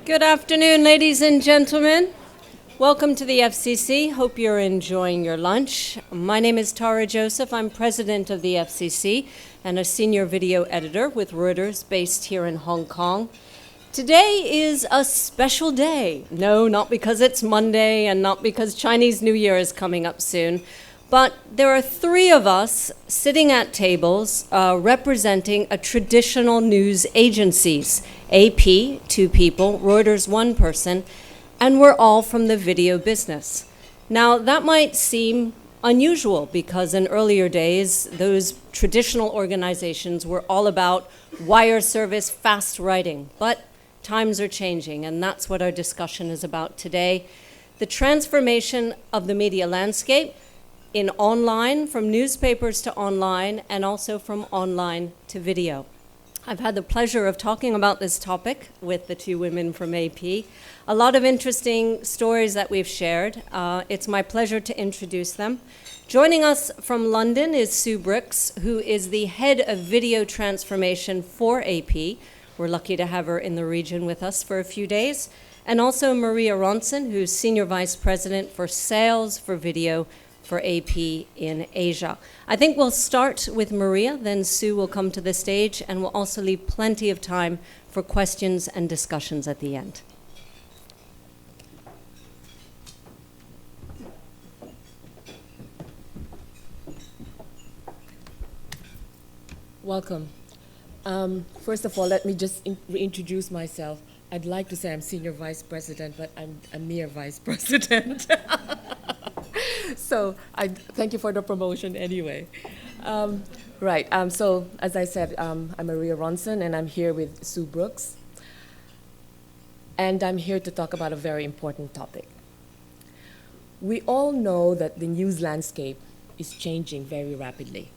Good afternoon, ladies and gentlemen. Welcome to the FCC. Hope you're enjoying your lunch. My name is Tara Joseph. I'm president of the FCC and a senior video editor with Reuters based here in Hong Kong. Today is a special day. No, not because it's Monday and not because Chinese New Year is coming up soon, but there are three of us sitting at tables representing a traditional news agencies. AP, 2 people, Reuters, 1 person, and we're all from the video business. Now, that might seem unusual because in earlier days, those traditional organizations were all about wire service, fast writing, but times are changing, and that's what our discussion is about today. The transformation of the media landscape in online, from newspapers to online, and also from online to video. I've had the pleasure of talking about this topic with the 2 women from AP. A lot of interesting stories that we've shared. It's my pleasure to introduce them. Joining us from London is Sue Brooks, who is the head of video transformation for AP. We're lucky to have her in the region with us for a few days. And also Maria Ronson, who's senior vice president for sales for video for AP in Asia. I think we'll start with Maria, then Sue will come to the stage, and we'll also leave plenty of time for questions and discussions at the end. Welcome. First of all, let me just reintroduce myself. I'd like to say I'm senior vice president, but I'm a mere vice president. So I thank you for the promotion anyway. So as I said, I'm Maria Ronson, and I'm here with Sue Brooks. And I'm here to talk about a very important topic. We all know that the news landscape is changing very rapidly.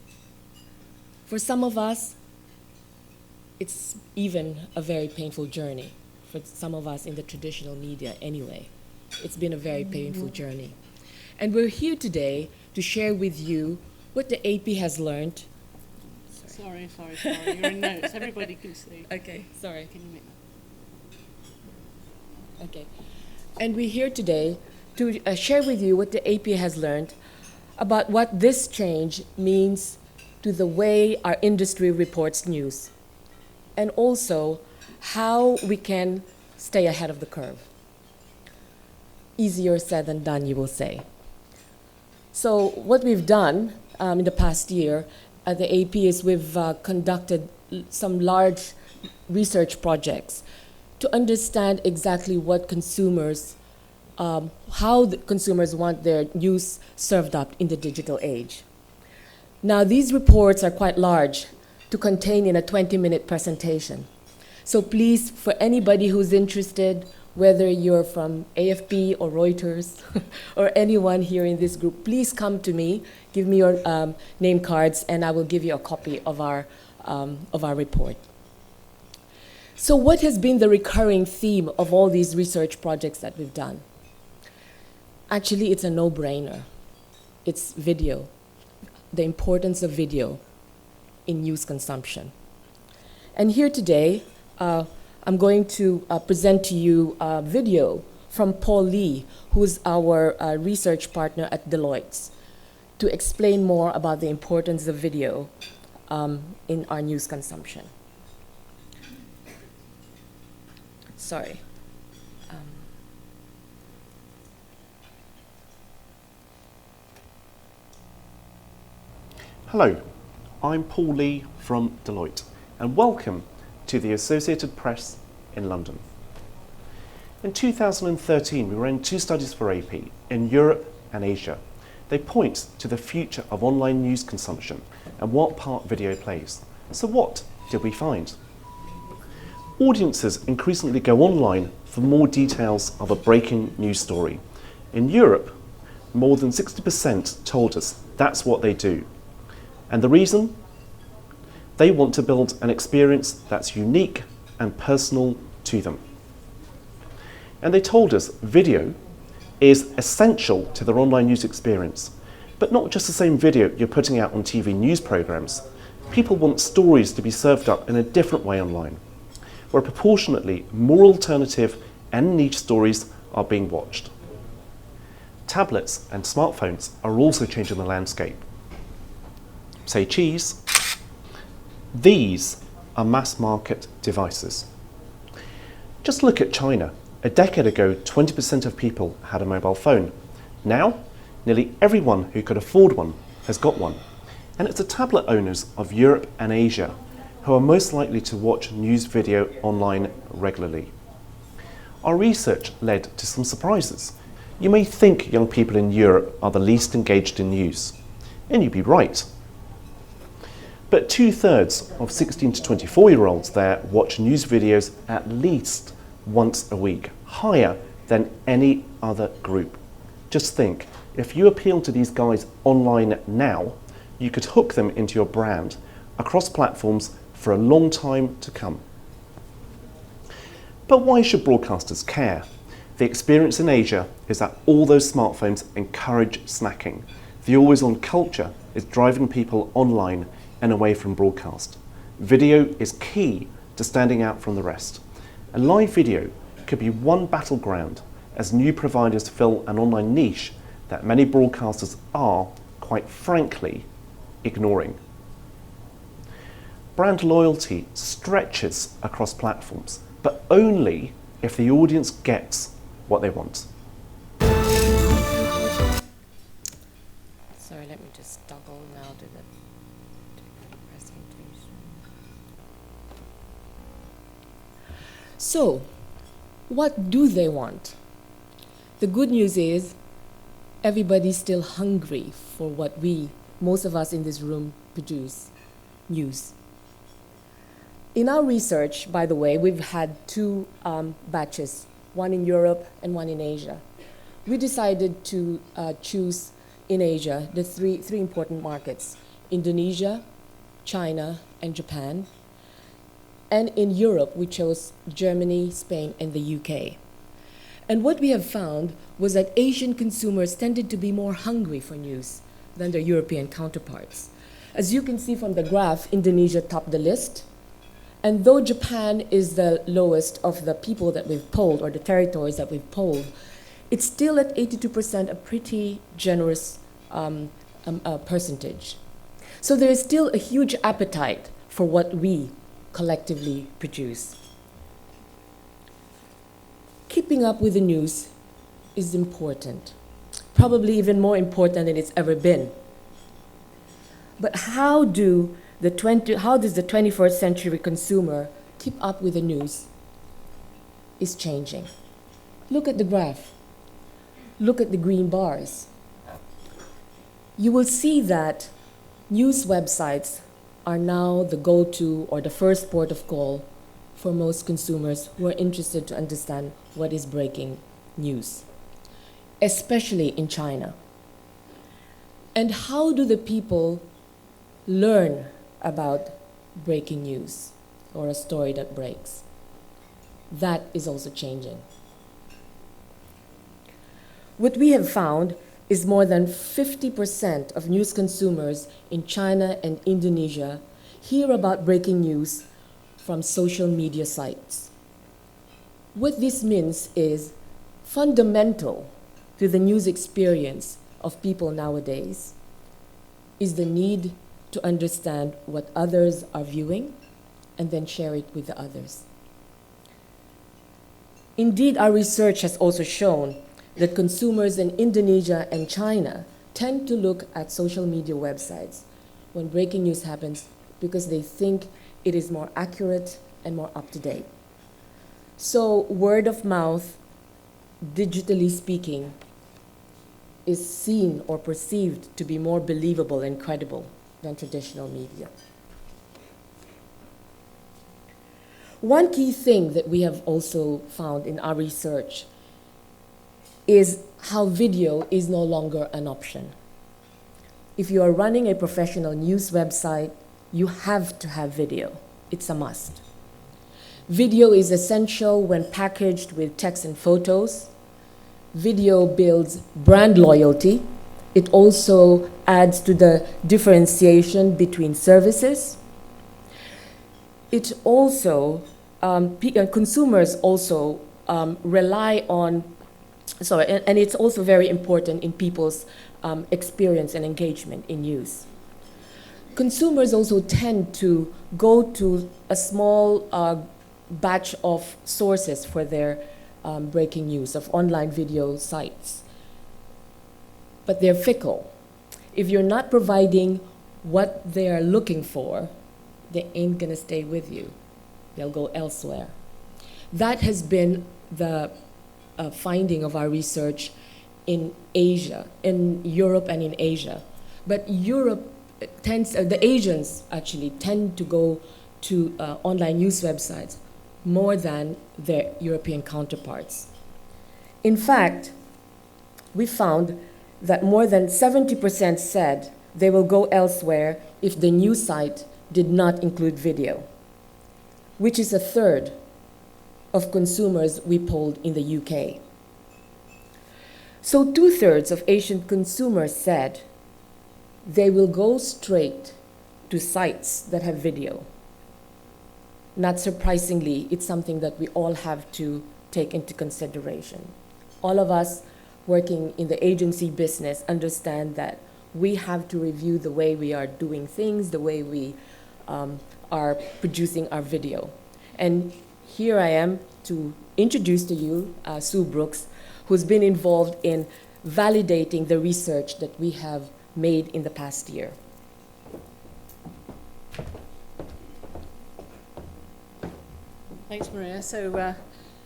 For some of us, it's even a very painful journey. For some of us in the traditional media anyway, it's been a very painful journey. And we're here today to share with you what the AP has learned. Sorry. You're in notes. Everybody can see. Okay, sorry. Can you make that? Okay. And we're here today to share with you what the AP has learned about what this change means to the way our industry reports news, and also how we can stay ahead of the curve. Easier said than done, you will say. So what we've done in the past year at the AP is we've conducted some large research projects to understand exactly what consumers, how the consumers want their news served up in the digital age. Now, these reports are quite large to contain in a 20-minute presentation. So please, for anybody who's interested, whether you're from AFP or Reuters or anyone here in this group, please come to me, give me your name cards, and I will give you a copy of our report. So what has been the recurring theme of all these research projects that we've done? Actually, it's a no-brainer. It's video, the importance of video in news consumption. And here today, I'm going to present to you a video from Paul Lee, who's our research partner at Deloitte, to explain more about the importance of video in our news consumption. Sorry. Hello, I'm Paul Lee from Deloitte, and welcome to the Associated Press in London. In 2013, we ran 2 studies for AP in Europe and Asia. They point to the future of online news consumption and what part video plays. So what did we find? Audiences increasingly go online for more details of a breaking news story. In Europe, more than 60% told us that's what they do. And the reason? They want to build an experience that's unique and personal to them. And they told us video is essential to their online news experience, but not just the same video you're putting out on TV news programs. People want stories to be served up in a different way online, where proportionately more alternative and niche stories are being watched. Tablets and smartphones are also changing the landscape. Say cheese. These are mass market devices. Just look at China. A decade ago, 20% of people had a mobile phone. Now, nearly everyone who could afford one has got one. And it's the tablet owners of Europe and Asia who are most likely to watch news video online regularly. Our research led to some surprises. You may think young people in Europe are the least engaged in news, and you'd be right. But 2/3 of 16 to 24-year-olds there watch news videos at least once a week, higher than any other group. Just think, if you appeal to these guys online now, you could hook them into your brand across platforms for a long time to come. But why should broadcasters care? The experience in Asia is that all those smartphones encourage snacking. The always-on culture is driving people online and away from broadcast. Video is key to standing out from the rest. A live video could be one battleground as new providers fill an online niche that many broadcasters are, quite frankly, ignoring. Brand loyalty stretches across platforms, but only if the audience gets what they want. Sorry, let me just toggle now to the presentation. So, what do they want? The good news is everybody's still hungry for what most of us in this room, produce, news. In our research, by the way, we've had two batches, one in Europe and one in Asia. We decided to choose in Asia the three important markets: Indonesia, China, and Japan. And in Europe, we chose Germany, Spain, and the UK. And what we have found was that Asian consumers tended to be more hungry for news than their European counterparts. As you can see from the graph, Indonesia topped the list. And though Japan is the lowest of the people that we've polled, or the territories that we've polled, it's still at 82%, a pretty generous percentage. So there is still a huge appetite for what we collectively produce. Keeping up with the news is important, probably even more important than it's ever been. But how does the 21st century consumer keep up with the news is changing. Look at the graph. Look at the green bars. You will see that news websites are now the go-to or the first port of call for most consumers who are interested to understand what is breaking news, especially in China. And how do the people learn about breaking news or a story that breaks? That is also changing. What we have found is more than 50% of news consumers in China and Indonesia hear about breaking news from social media sites. What this means is fundamental to the news experience of people nowadays is the need to understand what others are viewing and then share it with the others. Indeed, our research has also shown that consumers in Indonesia and China tend to look at social media websites when breaking news happens because they think it is more accurate and more up-to-date. So word of mouth, digitally speaking, is seen or perceived to be more believable and credible than traditional media. One key thing that we have also found in our research is how video is no longer an option. If you are running a professional news website, you have to have video. It's a must. Video is essential when packaged with text and photos. Video builds brand loyalty. It also adds to the differentiation between services. It also, consumers also rely on, and it's also very important in people's experience and engagement in news. Consumers also tend to go to a small batch of sources for their breaking news, of online video sites. But they're fickle. If you're not providing what they are looking for, they ain't gonna stay with you. They'll go elsewhere. That has been the finding of our research in Asia, in Europe and in Asia. But Europe the Asians actually tend to go to online news websites more than their European counterparts. In fact, we found that more than 70% said they will go elsewhere if the news site did not include video, which is a third of consumers we polled in the UK. So 2/3 of Asian consumers said they will go straight to sites that have video. Not surprisingly, it's something that we all have to take into consideration. All of us working in the agency business understand that we have to review the way we are doing things, the way we are producing our video. And here I am to introduce to you Sue Brooks, who's been involved in validating the research that we have made in the past year. Thanks, Maria. So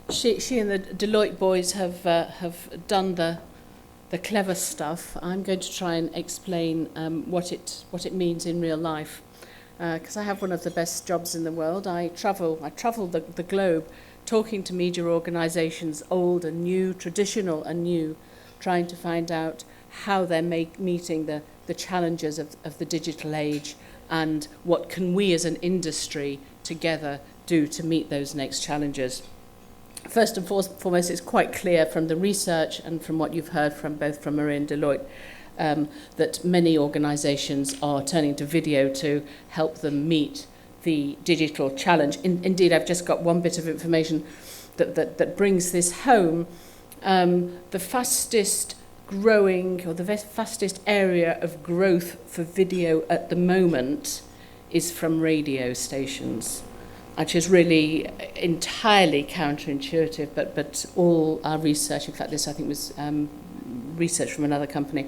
she and the Deloitte boys have done the clever stuff. I'm going to try and explain what it means in real life, because I have one of the best jobs in the world. I travel the globe, talking to media organisations, old and new, traditional and new, trying to find out how they're meeting the challenges of the digital age, and what can we as an industry together do to meet those next challenges. First and foremost, it's quite clear from the research and from what you've heard from both from Maria and Deloitte that many organisations are turning to video to help them meet the digital challenge. Indeed, I've just got one bit of information that brings this home. The fastest growing, or the fastest area of growth for video at the moment is from radio stations, which is really entirely counterintuitive, but all our research, in fact this I think was research from another company,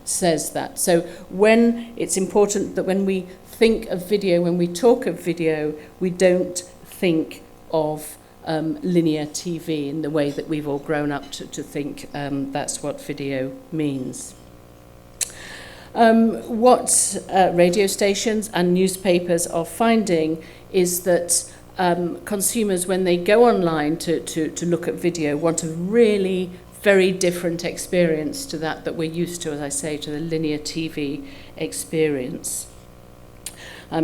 says that. So when it's important that when we think of video, when we talk of video, we don't think of linear TV in the way that we've all grown up to think that's what video means. What radio stations and newspapers are finding is that consumers, when they go online to look at video, want a really very different experience to that we're used to, as I say, to the linear TV experience.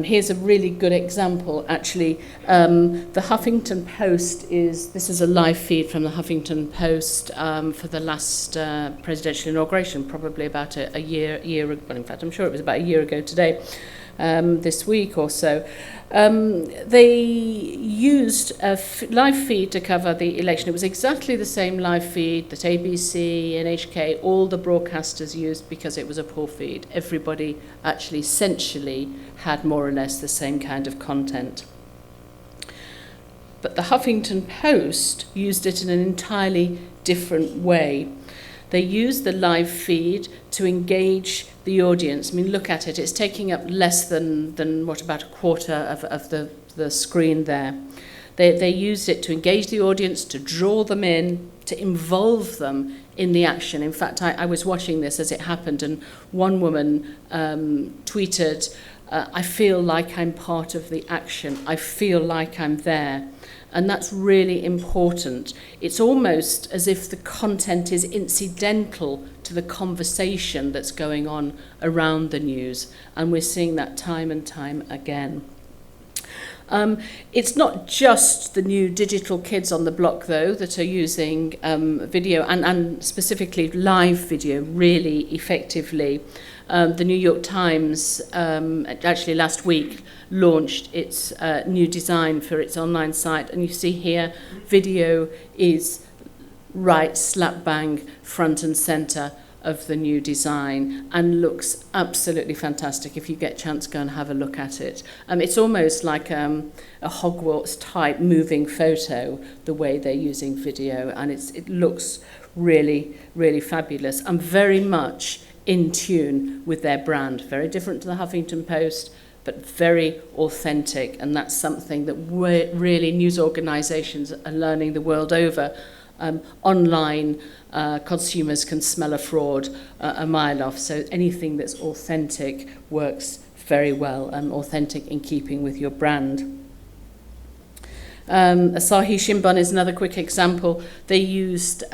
Here's a really good example, actually. The Huffington Post this is a live feed from the Huffington Post for the last presidential inauguration, probably about a year ago. Well, in fact, I'm sure it was about a year ago today, this week or so. They used a live feed to cover the election. It was exactly the same live feed that ABC, NHK, all the broadcasters used, because it was a poor feed. Everybody actually essentially had more or less the same kind of content. But the Huffington Post used it in an entirely different way. They used the live feed to engage the audience. I mean, look at it. It's taking up less than about a quarter of the screen there. They used it to engage the audience, to draw them in, to involve them in the action. In fact, I was watching this as it happened, and one woman tweeted, I feel like I'm part of the action. I feel like I'm there. And that's really important. It's almost as if the content is incidental to the conversation that's going on around the news. And we're seeing that time and time again. It's not just the new digital kids on the block, though, that are using video, and specifically live video, really effectively. the New York Times, actually last week, launched its new design for its online site. And you see here, video is right slap bang front and centre of the new design and looks absolutely fantastic. If you get a chance, go and have a look at it. It's almost like a Hogwarts type moving photo, the way they're using video, and it looks really, really fabulous and very much in tune with their brand. Very different to the Huffington Post, but very authentic, and that's something that really news organisations are learning the world over. Online, consumers can smell a fraud a mile off, so anything that's authentic works very well, authentic in keeping with your brand. Asahi Shimbun is another quick example. They used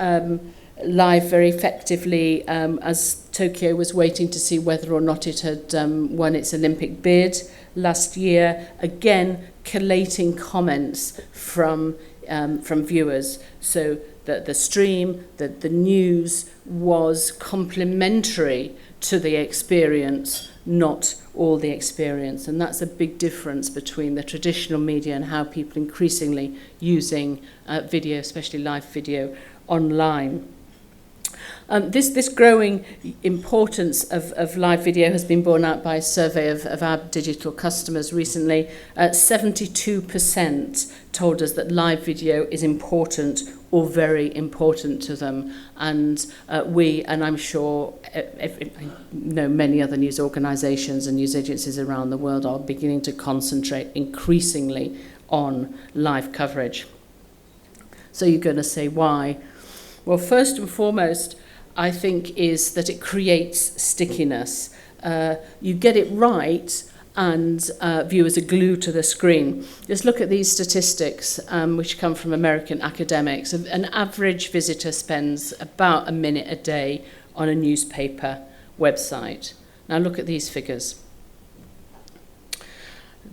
live very effectively as Tokyo was waiting to see whether or not it had won its Olympic bid last year, again collating comments from viewers, so that the stream, that the news was complementary to the experience, not all the experience. And that's a big difference between the traditional media and how people increasingly using video, especially live video, online. This growing importance of live video has been borne out by a survey of our digital customers recently. 72% told us that live video is important or very important to them. And I'm sure I know many other news organisations and news agencies around the world are beginning to concentrate increasingly on live coverage. So you're going to say why? Well, first and foremost, I think, is that it creates stickiness. You get it right, and viewers are glued to the screen. Just look at these statistics, which come from American academics. An average visitor spends about a minute a day on a newspaper website. Now look at these figures.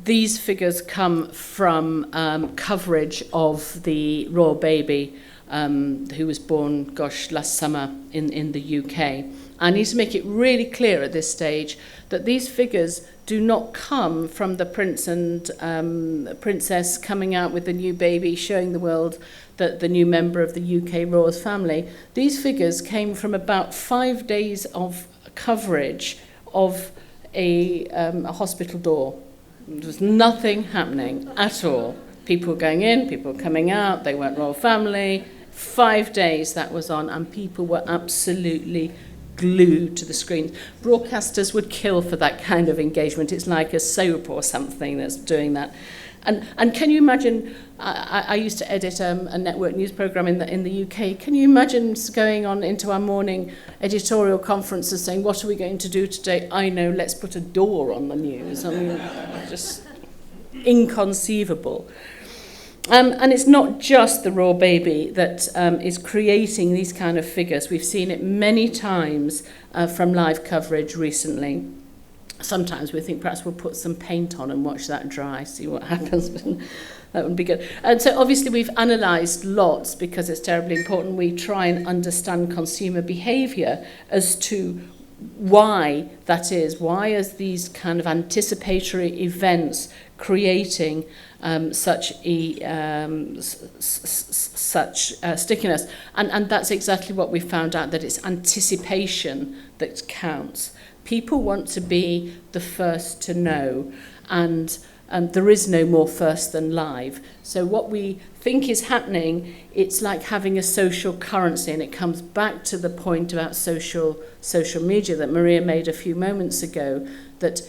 These figures come from coverage of the royal baby who was born, last summer in the UK. I need to make it really clear at this stage that these figures do not come from the prince and princess coming out with the new baby, showing the world that the new member of the UK royal family. These figures came from about 5 days of coverage of a hospital door. There was nothing happening at all. People going in, people coming out, they weren't royal family. 5 days that was on, and people were absolutely glued to the screen. Broadcasters would kill for that kind of engagement. It's like a soap or something that's doing that. And can you imagine, I used to edit a network news program in the UK. Can you imagine going on into our morning editorial conferences saying, what are we going to do today? I know, let's put a door on the news. I mean, just inconceivable. And it's not just the raw baby that is creating these kind of figures. We've seen it many times from live coverage recently. Sometimes we think perhaps we'll put some paint on and watch that dry, see what happens. That would be good. And so obviously we've analysed lots because it's terribly important. We try and understand consumer behaviour as to why that is. Why is these kind of anticipatory events creating such stickiness? And that's exactly what we found out, that it's anticipation that counts. People want to be the first to know, and there is no more first than live. So what we think is happening, it's like having a social currency, and it comes back to the point about social media that Maria made a few moments ago, that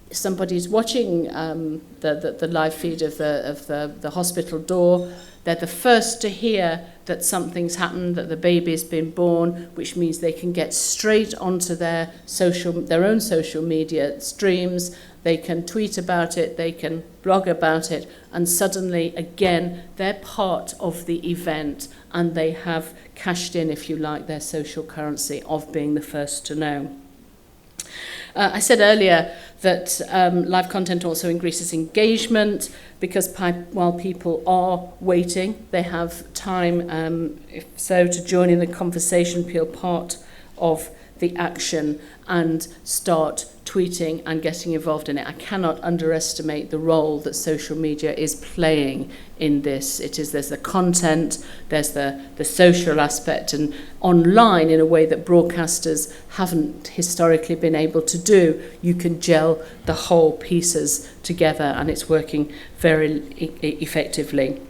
somebody's watching the live feed of the hospital door. They're the first to hear that something's happened, that the baby's been born, which means they can get straight onto their own social media streams. They can tweet about it, they can blog about it, and suddenly, again, they're part of the event, and they have cashed in, if you like, their social currency of being the first to know. I said earlier that live content also increases engagement, because while people are waiting, they have time, if so, to join in the conversation, feel part of the action and start tweeting and getting involved in it. I cannot underestimate the role that social media is playing in this. There's the content, there's the social aspect, and online in a way that broadcasters haven't historically been able to do. You can gel the whole pieces together, and it's working very effectively.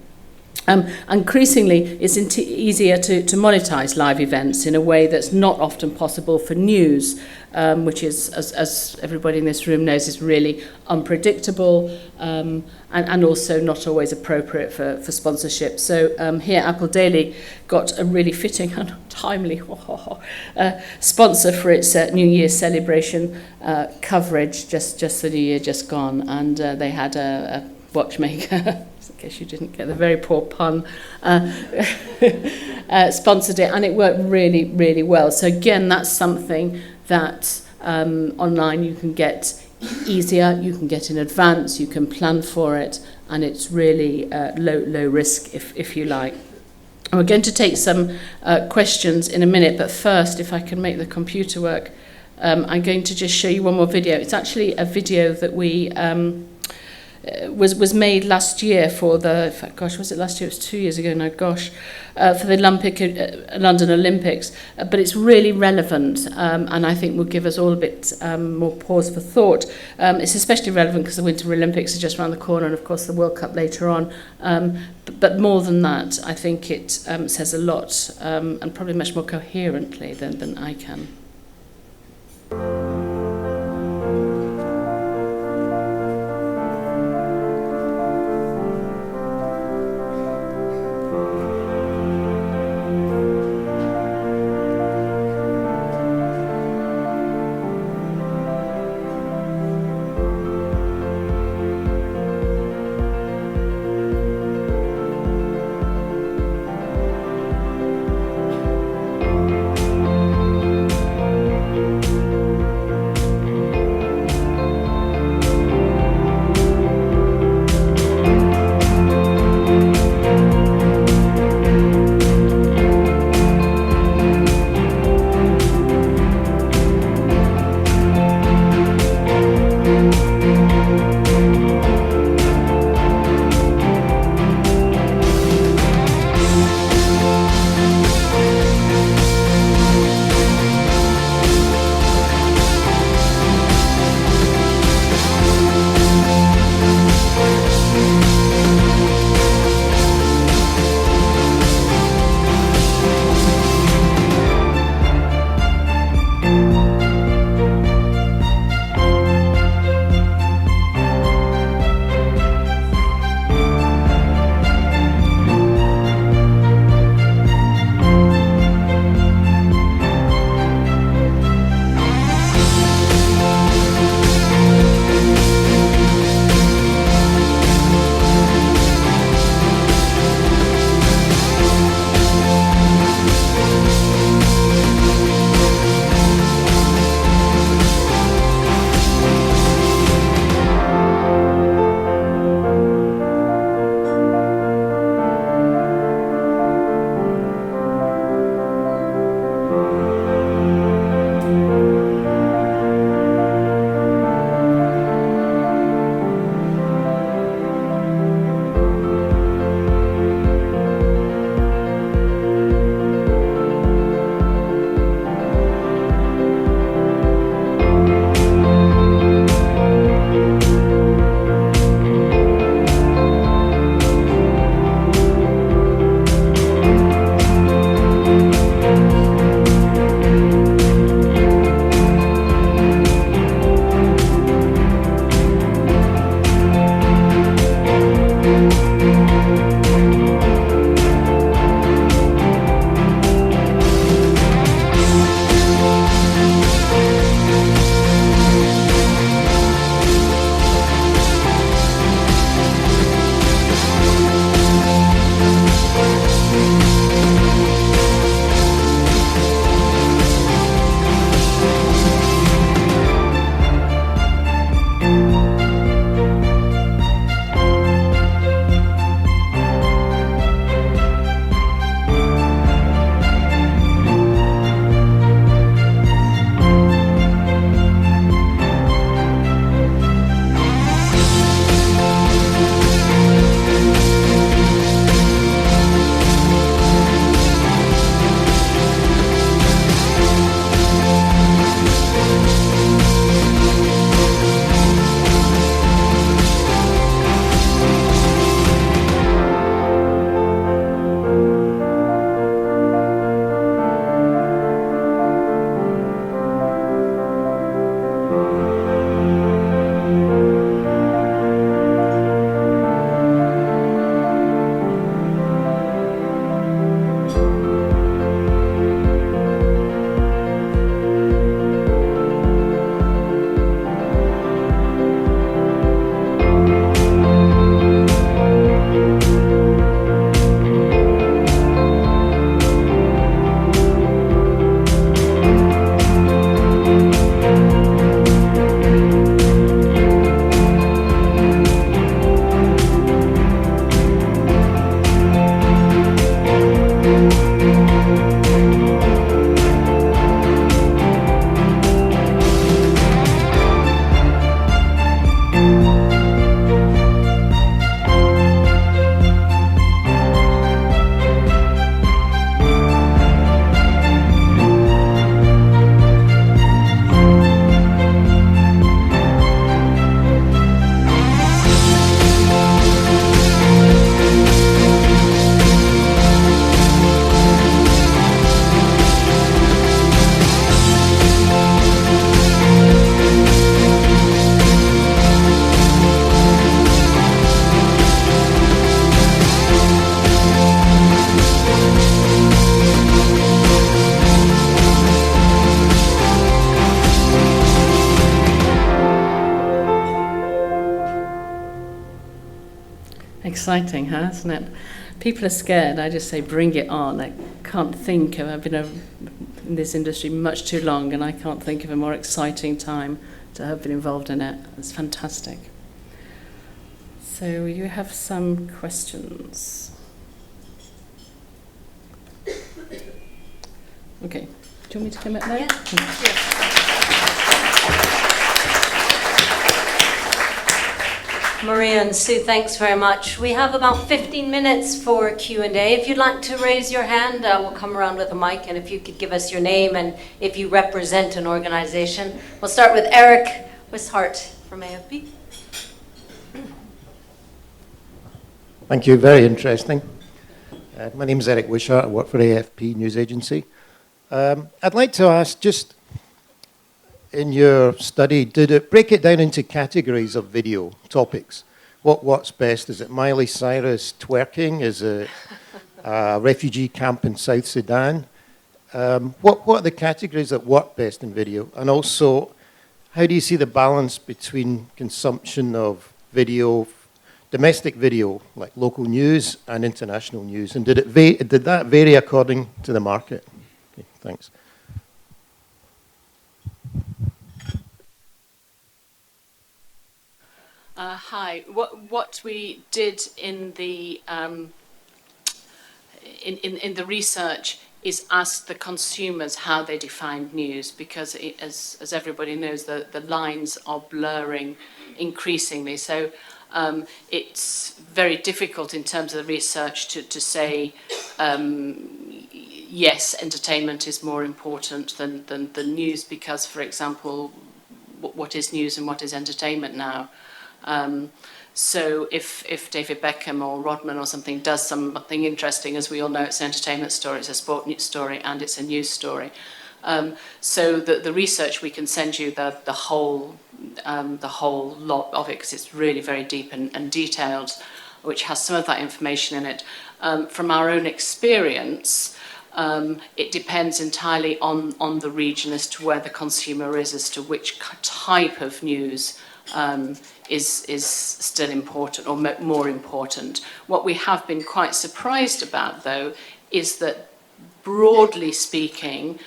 Increasingly, it's easier to monetize live events in a way that's not often possible for news, which is, as everybody in this room knows, is really unpredictable and also not always appropriate for sponsorship. So here, Apple Daily got a really fitting and timely sponsor for its New Year's celebration coverage, just the New Year just gone, and they had a watchmaker. In case you didn't get the very poor pun, sponsored it, and it worked really, really well. So again, that's something that online you can get easier, you can get in advance, you can plan for it, and it's really low risk, if you like. And we're going to take some questions in a minute, but first, if I can make the computer work, I'm going to just show you one more video. It's actually a video that we was made last year for the, was it last year? It was 2 years ago now, for the London Olympics. But it's really relevant, and I think will give us all a bit more pause for thought. It's especially relevant because the Winter Olympics are just around the corner, and of course the World Cup later on. But more than that, I think it says a lot, and probably much more coherently than I can. Exciting, huh, isn't it? People are scared. I just say, bring it on. I can't think of, I've been in this industry much too long, and I can't think of a more exciting time to have been involved in it. It's fantastic. So you have some questions. Okay. Do you want me to come up there? Yeah. Maria and Sue, thanks very much. We have about 15 minutes for Q&A. If you'd like to raise your hand, we'll come around with a mic, and if you could give us your name and if you represent an organization. We'll start with Eric Wishart from AFP. Thank you, very interesting. My name is Eric Wishart, I work for AFP News Agency. I'd like to ask, just in your study, did it break it down into categories of video topics? What's best? Is it Miley Cyrus twerking? Is it a refugee camp in South Sudan? What are the categories that work best in video? And also, how do you see the balance between consumption of video, domestic video, like local news, and international news? And did that vary according to the market? Okay, thanks. Hi. What we did in the in the research is ask the consumers how they define news, because as everybody knows, the lines are blurring increasingly. So it's very difficult in terms of the research to say yes, entertainment is more important than news, because, for example, what is news and what is entertainment now? So if David Beckham or Rodman or something does something interesting, as we all know, it's an entertainment story, it's a sport news story, and it's a news story. So the research, we can send you the whole lot of it, because it's really very deep and detailed, which has some of that information in it. From our own experience, it depends entirely on the region as to where the consumer is, as to which type of news is still important or more important. What we have been quite surprised about, though, is that broadly speaking,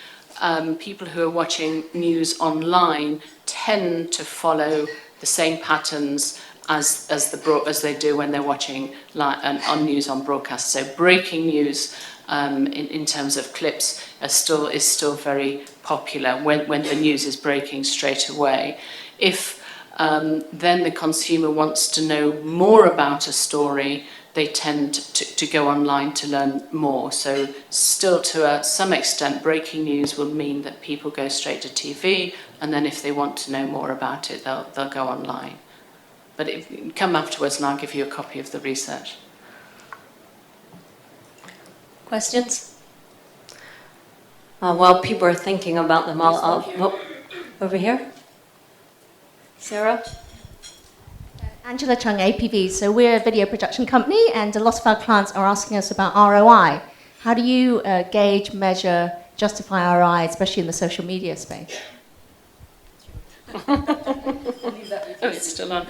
people who are watching news online tend to follow the same patterns as they do when they're watching on news on broadcast. So breaking news in terms of clips is still very popular when the news is breaking straight away. If then the consumer wants to know more about a story, they tend to go online to learn more. So still, to some extent, breaking news will mean that people go straight to TV, and then if they want to know more about it, they'll go online. But come afterwards and I'll give you a copy of the research. Questions? While people are thinking about them, I'll over here. Sarah? Angela Chung, APV. So we're a video production company, and a lot of our clients are asking us about ROI. How do you gauge, measure, justify ROI, especially in the social media space? It's still on.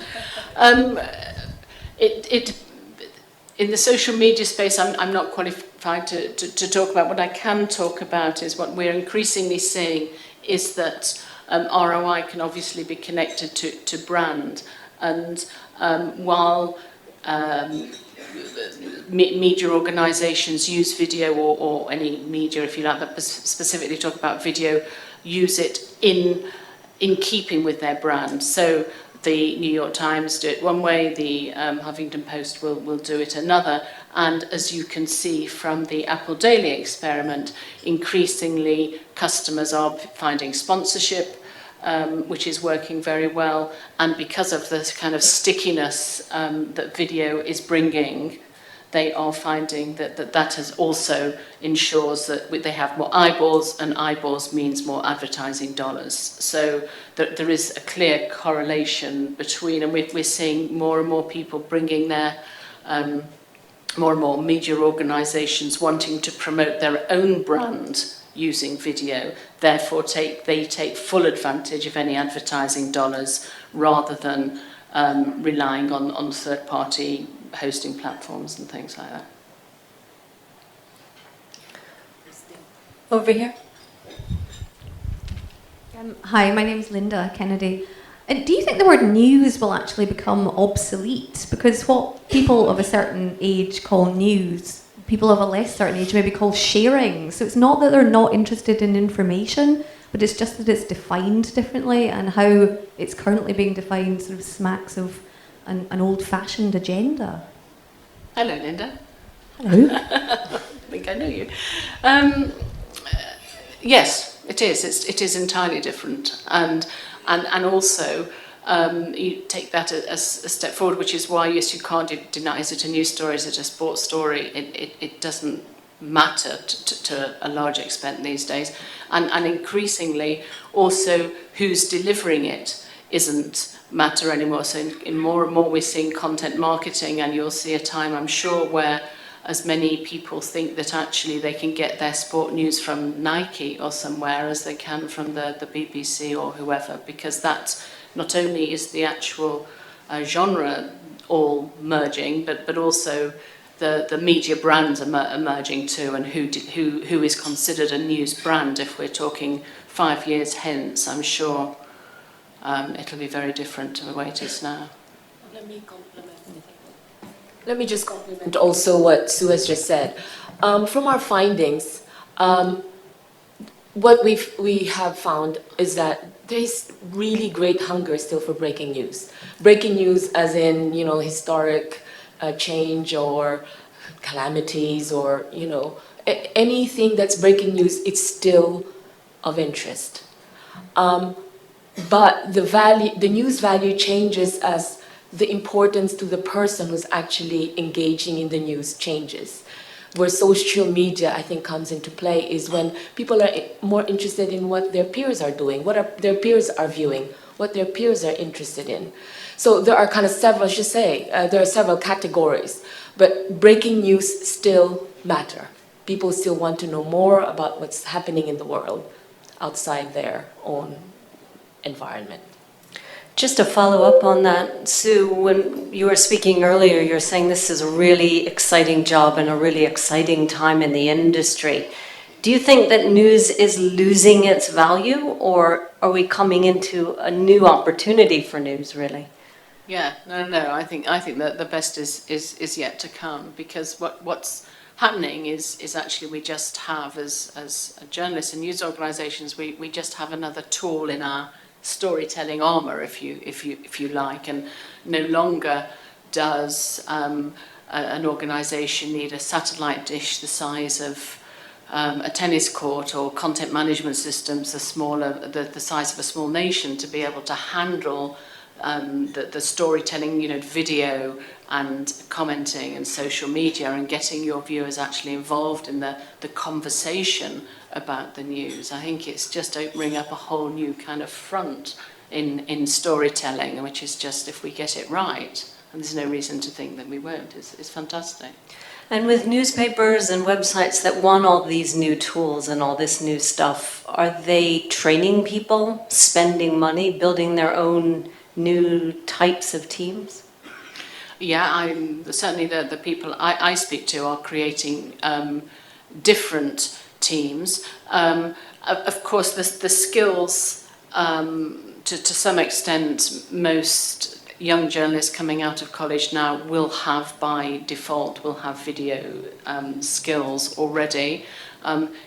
In the social media space, I'm not qualified to talk about. What I can talk about is what we're increasingly seeing is that ROI can obviously be connected to brand. And while media organisations use video, or any media, if you like, but specifically talk about video, use it in keeping with their brand. So the New York Times do it one way, the Huffington Post will do it another. And as you can see from the Apple Daily experiment, increasingly customers are finding sponsorship, which is working very well. And because of the kind of stickiness that video is bringing, they are finding that has also ensures that they have more eyeballs, and eyeballs means more advertising dollars. So there is a clear correlation between, and we're seeing more and more people bringing their, more and more media organisations wanting to promote their own brand using video, therefore they take full advantage of any advertising dollars rather than relying on third-party hosting platforms and things like that. Over here. Hi, my name's Linda Kennedy. Do you think the word news will actually become obsolete? Because what people of a certain age call news, people of a less certain age maybe call sharing. So it's not that they're not interested in information, but it's just that it's defined differently, and how it's currently being defined sort of smacks of an old-fashioned agenda. Hello, Linda. Hello. I think I know you. Yes, it is. It is entirely different, and also you take that as a step forward, which is why, yes, you can't deny, is it a news story, is it a sports story? It doesn't matter to a large extent these days, and increasingly also who's delivering it isn't matter anymore. So in more and more we're seeing content marketing, and you'll see a time, I'm sure, where as many people think that actually they can get their sport news from Nike or somewhere as they can from the BBC or whoever, because that not only is the actual genre all merging, but also the media brands are emerging too, and who is considered a news brand. If we're talking 5 years hence, I'm sure it'll be very different to the way it is now. Let me just compliment also what Sue has just said. From our findings, what we have found is that there's really great hunger still for breaking news. Breaking news as in, historic change or calamities, or, anything that's breaking news, it's still of interest. But the news value changes as the importance to the person who's actually engaging in the news changes. Where social media, I think, comes into play is when people are more interested in what their peers are doing, their peers are viewing, what their peers are interested in. So there are kind of several, I should say, there are several categories, but breaking news still matter. People still want to know more about what's happening in the world outside their own environment. Just to follow up on that, Sue, when you were speaking earlier, you're saying this is a really exciting job and a really exciting time in the industry. Do you think that news is losing its value, or are we coming into a new opportunity for news, really? Yeah, no. I think that the best is yet to come, because what's happening is actually we just have, as journalists and news organisations, we just have another tool in our storytelling armour, if you like, and no longer does an organisation need a satellite dish the size of a tennis court, or content management systems the size of a small nation, to be able to handle the storytelling, video and commenting and social media, and getting your viewers actually involved in the conversation about the news. I think it's just opening up a whole new kind of front in storytelling, which is just, if we get it right, and there's no reason to think that we won't, it's fantastic. And with newspapers and websites that want all these new tools and all this new stuff, are they training people, spending money, building their own new types of teams? Yeah, certainly the people I speak to are creating different teams. Of course, the skills, to some extent, most young journalists coming out of college now will have by default, will have video skills already.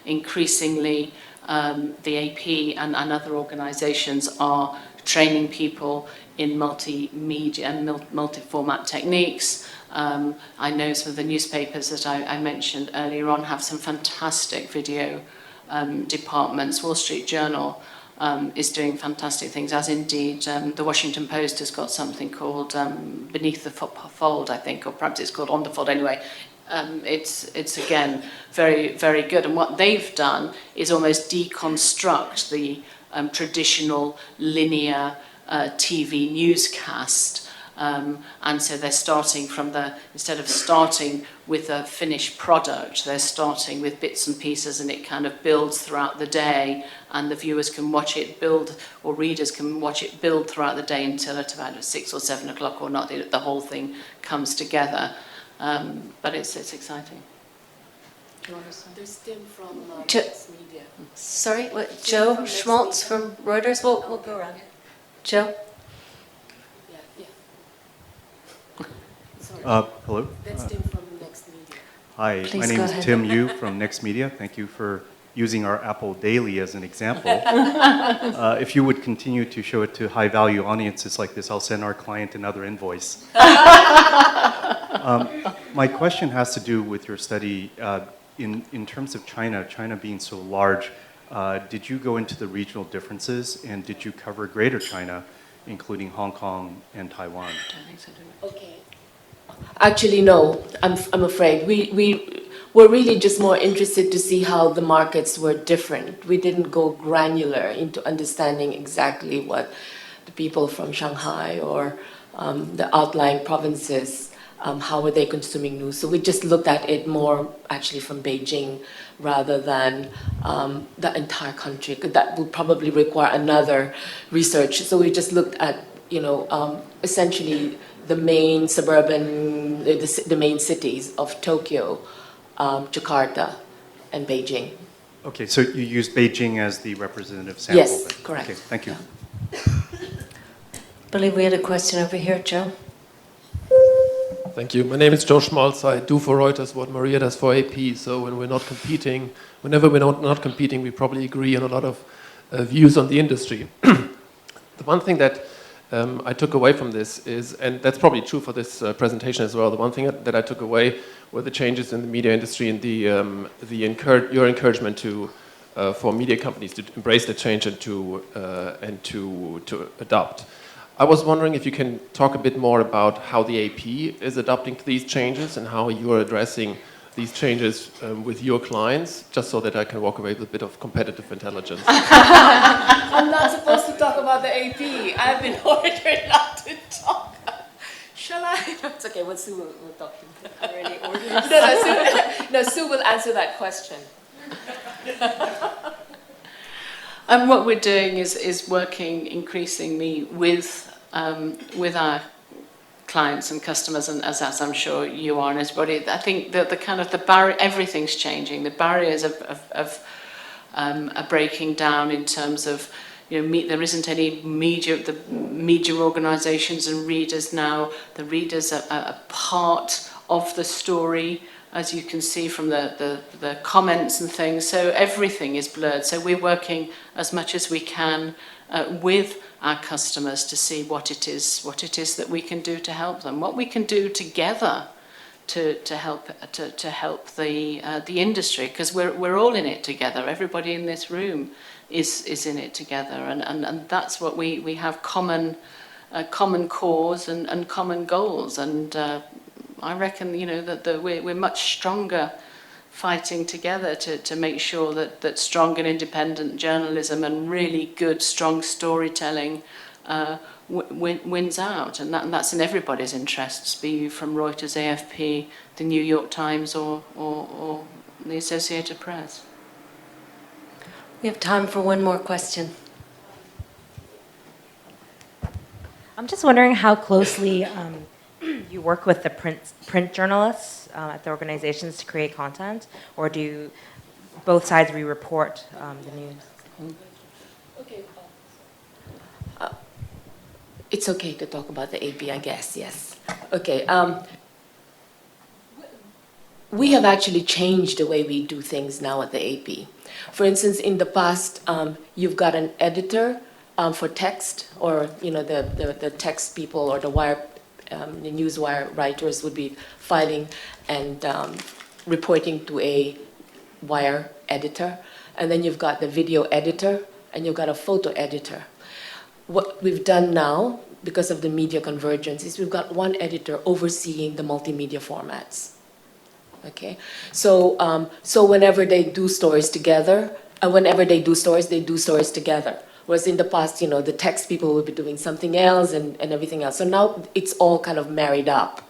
Increasingly, the AP and other organisations are training people in multimedia and multi-format techniques. I know some of the newspapers that I mentioned earlier on have some fantastic video departments. Wall Street Journal is doing fantastic things, as indeed the Washington Post has got something called Beneath the Fold, I think, or perhaps it's called On the Fold. Anyway, it's again very, very good. And what they've done is almost deconstruct the traditional linear TV newscast. And so they're starting from instead of starting with a finished product. They're starting with bits and pieces, and it kind of builds throughout the day, and the viewers can watch it build, or readers can watch it build throughout the day until at about 6 or 7 o'clock or not, the whole thing comes together. But it's exciting. Do you want to say? There's Tim from Jo- Next Media. Sorry, what, Joe Schmaltz from Reuters? We'll go around. Joe? Yeah. Sorry. Hello. That's Tim from Next Media. Hi, Please my go name is ahead. Tim Yu from Next Media. Thank you for using our Apple Daily as an example. If you would continue to show it to high-value audiences like this, I'll send our client another invoice. My question has to do with your study in terms of China being so large. Did you go into the regional differences, and did you cover Greater China, including Hong Kong and Taiwan? I don't think so, do we? Okay. Actually, no. I'm afraid we were really just more interested to see how the markets were different. We didn't go granular into understanding exactly what the people from Shanghai or the outlying provinces, how were they consuming news. So we just looked at it more actually from Beijing rather than the entire country. That would probably require another research. So we just looked at, essentially the main suburban, the main cities of Tokyo, Jakarta, and Beijing. Okay, so you used Beijing as the representative sample? Yes, then. correct. Okay, thank you. Yeah. I believe we had a question over here, Joe. Thank you. My name is Joe Schmaltz. I do for Reuters what Maria does for AP. So when we're not competing, whenever we're not competing, we probably agree on a lot of views on the industry. The one thing that I took away from this is, and that's probably true for this presentation as well, the one thing that I took away were the changes in the media industry and your encouragement for media companies to embrace the change and to adopt. I was wondering if you can talk a bit more about how the AP is adapting to these changes and how you are addressing these changes with your clients, just so that I can walk away with a bit of competitive intelligence. I'm not supposed to talk about the AP. I've been ordered not to talk. Shall I? No, it's okay. Well, Sue will talk to me. Already ordered. Sue will answer that question. And what we're doing is working increasingly with our clients and customers, and as I'm sure you are and everybody. I think that the kind of the barrier, everything's changing. The barriers are breaking down in terms of, there isn't any media organisations and readers now. The readers are a part of the story, as you can see from the comments and things. So everything is blurred. So we're working as much as we can with our customers to see what it is that we can do to help them, what we can do together to help the industry, because we're all in it together. Everybody in this room is in it together, and that's what we have common cause and common goals, and I reckon that we're much stronger fighting together to make sure that strong and independent journalism and really good, strong storytelling wins out. And that's in everybody's interests, be you from Reuters, AFP, the New York Times, or the Associated Press. We have time for one more question. I'm just wondering how closely you work with the print journalists at the organizations to create content, or do both sides re-report the news? Okay. It's okay to talk about the AP, I guess, yes. Okay. We have actually changed the way we do things now at the AP. For instance, in the past, you've got an editor for text, or the text people or the newswire writers would be filing and reporting to a wire editor, and then you've got the video editor, and you've got a photo editor. What we've done now, because of the media convergence, is we've got one editor overseeing the multimedia formats. Okay, so whenever they do stories together, they do stories together. Whereas in the past, the text people would be doing something else and everything else. So now it's all kind of married up.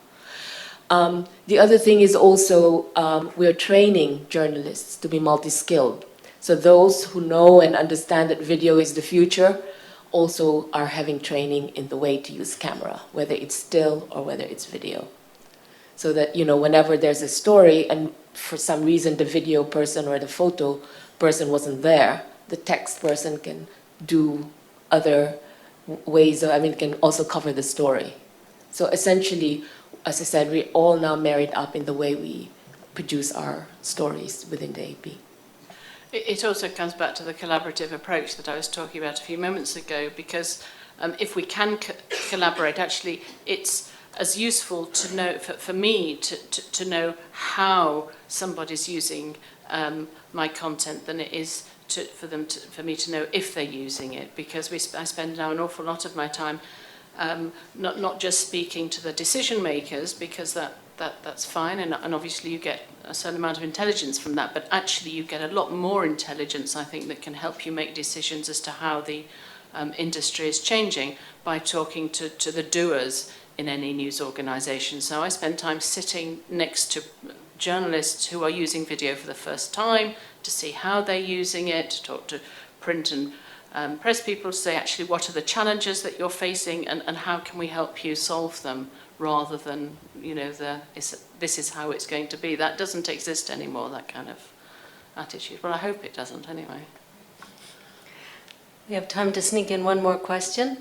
The other thing is also we're training journalists to be multi-skilled. So those who know and understand that video is the future also are having training in the way to use camera, whether it's still or whether it's video. So that, you know, whenever there's a story and for some reason the video person or the photo person wasn't there, the text person can do other ways of, I mean, can also cover the story. So essentially, as I said, we're all now married up in the way we produce our stories within the AP. It also comes back to the collaborative approach that I was talking about a few moments ago, because if we can collaborate, actually it's as useful to know, for me to know how somebody's using my content than it is for me to know if they're using it, because I spend now an awful lot of my time not just speaking to the decision makers, because that's fine, and obviously you get a certain amount of intelligence from that, but actually you get a lot more intelligence, I think, that can help you make decisions as to how the industry is changing by talking to the doers in any news organisation. So I spend time sitting next to journalists who are using video for the first time to see how they're using it, to talk to print and press people to say actually what are the challenges that you're facing and how can we help you solve them, rather than, you know, this is how it's going to be. That doesn't exist anymore, that kind of attitude. Well, I hope it doesn't anyway. We have time to sneak in one more question.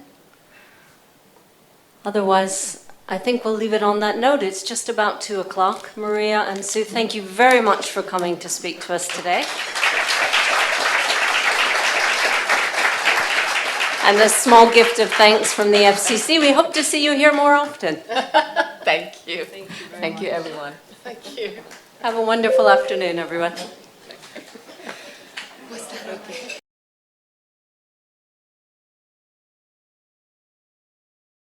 Otherwise, I think we'll leave it on that note. It's just about 2 o'clock. Maria and Sue, thank you very much for coming to speak to us today. And a small gift of thanks from the FCC. We hope to see you here more often. Thank you. Thank you, everyone. Thank you. Have a wonderful afternoon, everyone.